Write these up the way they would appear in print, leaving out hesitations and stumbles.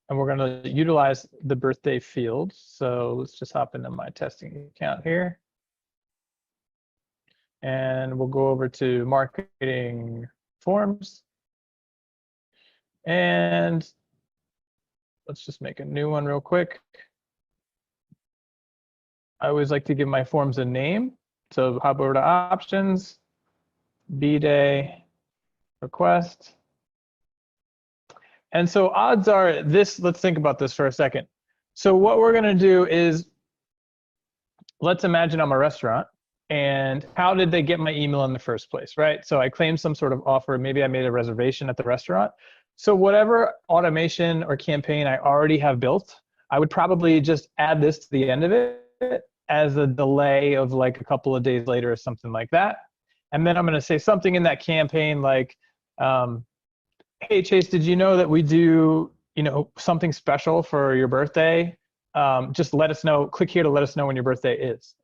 and we're going to utilize the birthday field. So let's just hop into my testing account here. And we'll go over to marketing forms. And let's just make a new one real quick. I always like to give my forms a name. So hop over to options, B-Day request. And so odds are this, let's think about this for a second. So what we're gonna do is, let's imagine I'm a restaurant, and how did they get my email in the first place, right? So I claimed some sort of offer, maybe I made a reservation at the restaurant. So whatever automation or campaign I already have built, I would probably just add this to the end of it as a delay of like a couple of days later or something like that. And then I'm gonna say something in that campaign like, hey Chase, did you know that we do, something special for your birthday? Just let us know, click here to let us know when your birthday is.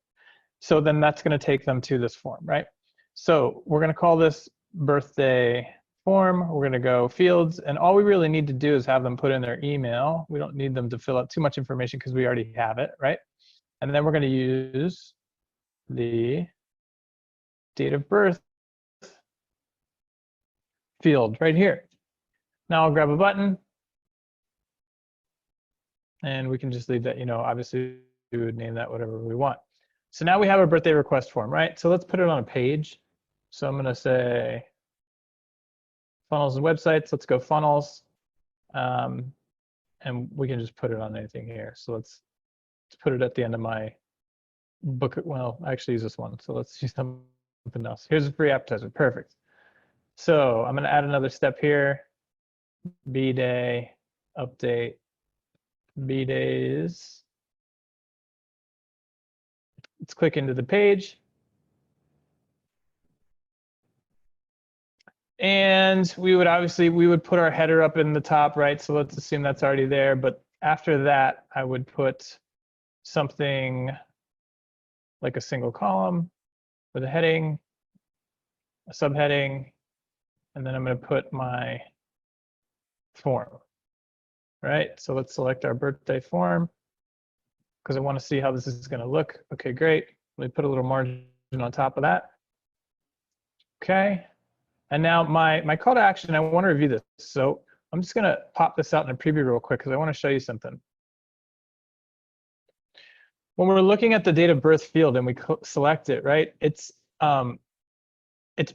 So then that's gonna take them to this form, right? So we're gonna call this birthday form. We're gonna go fields, and all we really need to do is have them put in their email. We don't need them to fill out too much information because we already have it, right? And then we're gonna use the date of birth field right here. Now I'll grab a button, and we can just leave that, obviously we would name that whatever we want. So now we have a birthday request form, right? So let's put it on a page. So I'm gonna say funnels and websites, let's go funnels. And we can just put it on anything here. So let's put it at the end of my book. Well, I actually use this one. So let's use something else. Here's a free appetizer, perfect. So I'm gonna add another step here. B-Day, update, B-Days. Let's click into the page. And we would put our header up in the top, right? So let's assume that's already there. But after that, I would put something like a single column with a heading, a subheading, and then I'm going to put my form, right? So let's select our birthday form because I want to see how this is going to look. Okay, great. Let me put a little margin on top of that. Okay. And now my call to action, I want to review this. So I'm just going to pop this out in a preview real quick because I want to show you something. When we're looking at the date of birth field and we select it, right? It's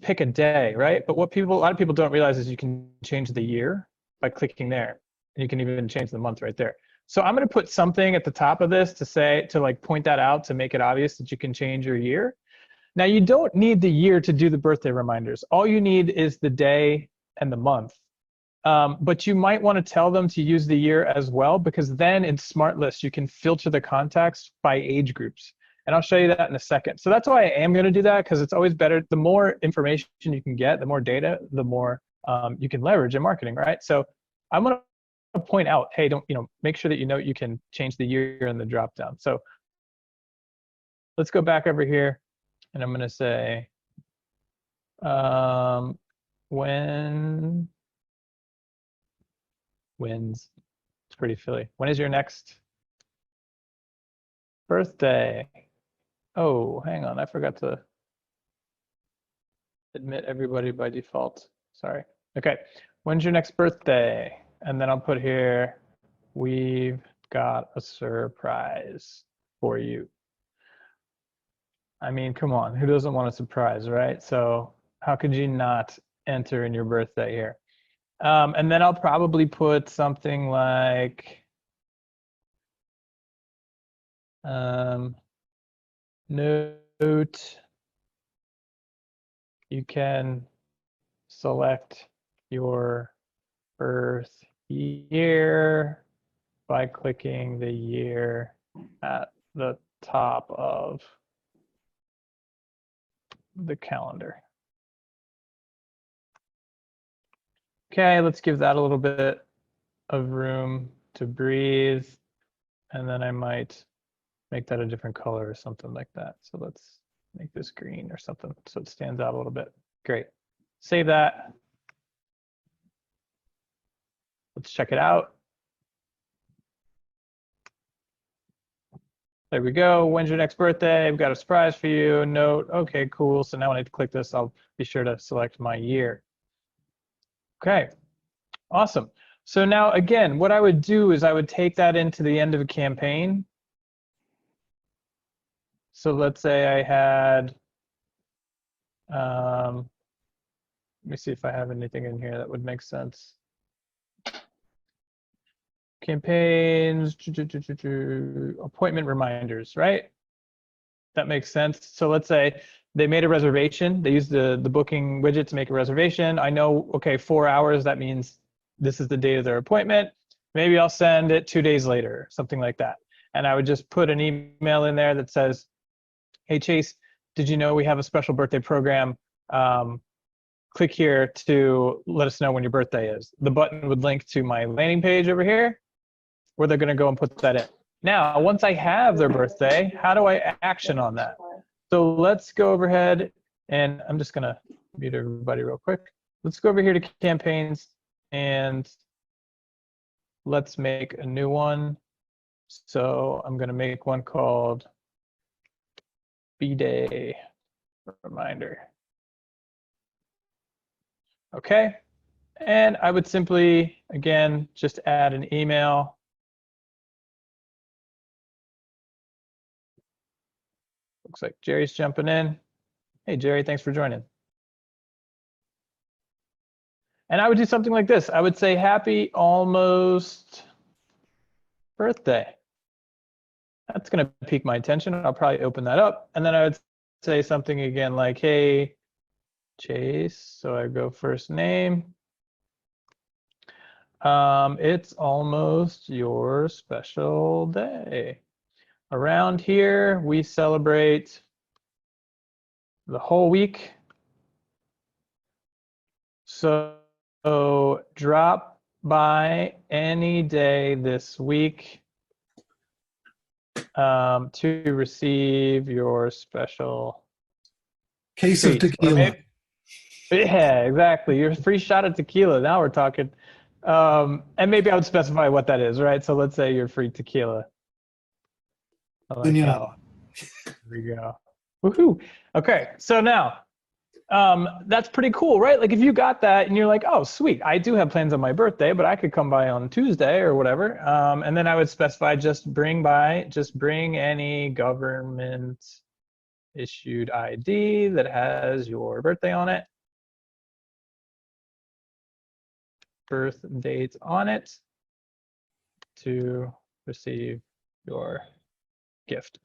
pick a day, right? But what a lot of people don't realize is you can change the year by clicking there. And you can even change the month right there. So I'm going to put something at the top of this to like point that out to make it obvious that you can change your year. Now you don't need the year to do the birthday reminders. All you need is the day and the month. But you might want to tell them to use the year as well, because then in Smart List, you can filter the contacts by age groups. And I'll show you that in a second. So that's why I am going to do that, because it's always better. The more information you can get, the more data, the more you can leverage in marketing, right? So I'm going to point out, hey, don't, make sure that you can change the year in the dropdown. So let's go back over here. And I'm going to say, when's, it's pretty Philly. When is your next birthday? Oh, hang on, I forgot to admit everybody by default. Sorry. Okay, when's your next birthday? And then I'll put here, we've got a surprise for you. I mean, come on, who doesn't want a surprise, right? So how could you not enter in your birthday here? And then I'll probably put something like, note, you can select your birth year by clicking the year at the top of the calendar. Okay, let's give that a little bit of room to breathe. And then I might make that a different color or something like that. So let's make this green or something so it stands out a little bit. Great. Save that. Let's check it out. There we go. When's your next birthday? I've got a surprise for you. Note. Okay, cool. So now when I click this, I'll be sure to select my year. Okay, awesome. So now again, what I would do is I would take that into the end of a campaign. So let's say I had, let me see if I have anything in here that would make sense. Campaigns, appointment reminders, right? That makes sense. So let's say they made a reservation. They used the booking widget to make a reservation. I know, okay, 4 hours, that means this is the date of their appointment. Maybe I'll send it 2 days later, something like that. And I would just put an email in there that says, hey, Chase, did you know we have a special birthday program? Click here to let us know when your birthday is. The button would link to my landing page over here, where they're going to go and put that in. Now, once I have their birthday, how do I action on that? So let's go overhead, and I'm just going to mute everybody real quick. Let's go over here to campaigns, and let's make a new one. So I'm going to make one called B-Day Reminder. Okay, and I would simply, again, just add an email. Looks like Jerry's jumping in. Hey, Jerry, thanks for joining. And I would do something like this. I would say, happy almost birthday. That's going to pique my attention. I'll probably open that up. And then I would say something again like, hey, Chase. So I go first name. It's almost your special day. Around here, we celebrate the whole week. So drop by any day this week to receive your special case of tequila. Yeah, exactly. Your free shot at tequila. Now we're talking. And maybe I would specify what that is, right? So let's say your free tequila. I like that one. There we go. Woohoo. Okay, so now that's pretty cool, right? Like if you got that and you're like, oh, sweet, I do have plans on my birthday, but I could come by on Tuesday or whatever. And then I would specify just bring any government issued ID that has your birthday on it, birth date on it, to receive your gift.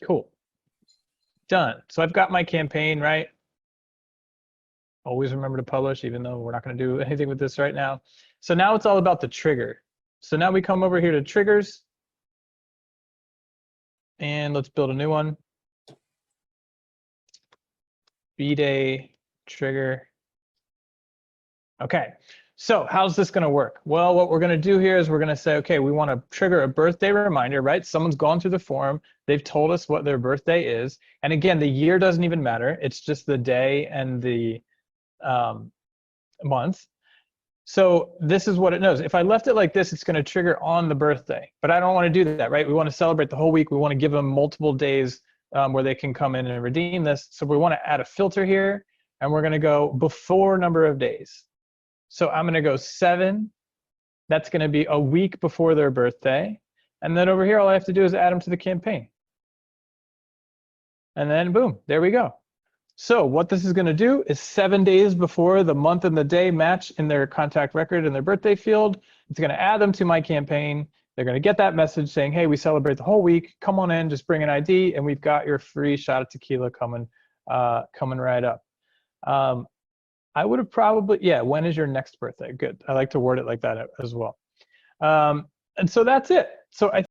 Cool. Done. So I've got my campaign, right? Always remember to publish, even though we're not going to do anything with this right now. So now it's all about the trigger. So now we come over here to triggers, and let's build a new one. B-Day trigger. Okay, so how's this going to work? Well, what we're going to do here is we're going to say, okay, we want to trigger a birthday reminder, right? Someone's gone through the form. They've told us what their birthday is. And again, the year doesn't even matter. It's just the day and the month. So this is what it knows. If I left it like this, it's going to trigger on the birthday. But I don't want to do that, right? We want to celebrate the whole week. We want to give them multiple days where they can come in and redeem this. So we want to add a filter here, and we're going to go before number of days. So I'm going to go 7. That's going to be a week before their birthday. And then over here, all I have to do is add them to the campaign. And then boom, there we go. So what this is going to do is 7 days before the month and the day match in their contact record in their birthday field, it's going to add them to my campaign. They're going to get that message saying, hey, we celebrate the whole week. Come on in, just bring an ID, and we've got your free shot of tequila coming right up. I would have probably, yeah, when is your next birthday? Good. I like to word it like that as well. And so that's it. So I